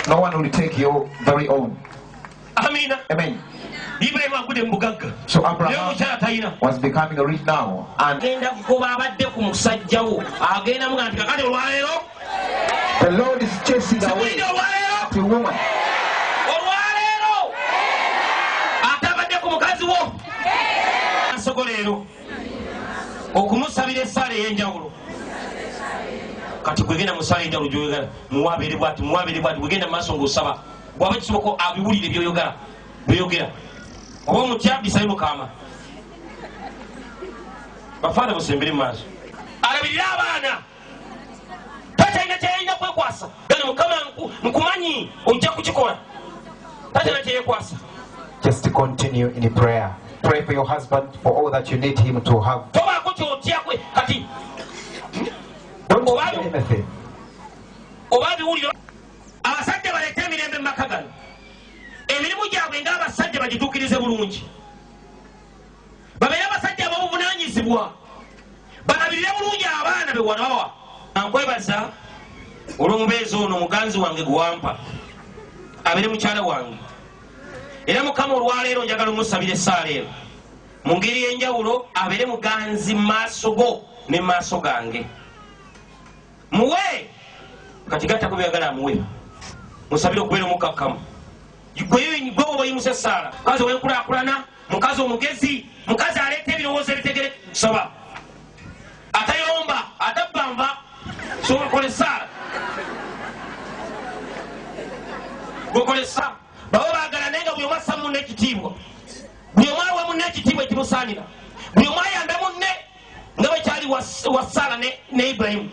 No one will take your very own. Amina. Amen. So Abraham was becoming rich now. And the Lord is chasing away the woman. Kati kwegenda musala enjawulo gy'oyogala muwabeere bwati bwegenda maaso ng'osaba bw'aba kisoboka abiwulire by'oyogera oba omutya bisabe mukama bafaana busembere mu maaso alabirira abaana tatalina kyayinza kwekwasa gana mukama nkumanyi ojja kukikola tatalina kyeyekwasa. Just to continue in prayer. Pray for your husband for all that you need him to have. Tobaako kyotya kwe kati don't do anything. Obabiwulira abasajja baleete emirembe mu maka gano emirimu gyabwe ng'abasajja bagituukirize bulungi babeere abasajja ab'obuvunaanyizibwa balabirire bulungi abaana be wanabawa. Nkwebaza olw'omubeezi ono muganzi wange gwampa abeere mukyala wange era mukama olwaleero njagala omusabira essaala ero mu ngeri y'enjawulo abeere muganzi mu maaso go ne mu maaso gange. Muwe kati gatta kubyagala amuwe musabire okubeera omukakkamu gwe oba oyimusa essaala mukazi ow'enkulaakulana mukazi omugezi mukazi aleeta ebirowoozo ebitegere soba atayomba atabbanva sokola essaala gwekola essa baba baagala naye nga buli omu assa munne ekitiibwa buli omu awa munne ekitiibwa ekimusaanira buli omu ayambe munne nga bwe kyali wa Saala ne Ibulayimu.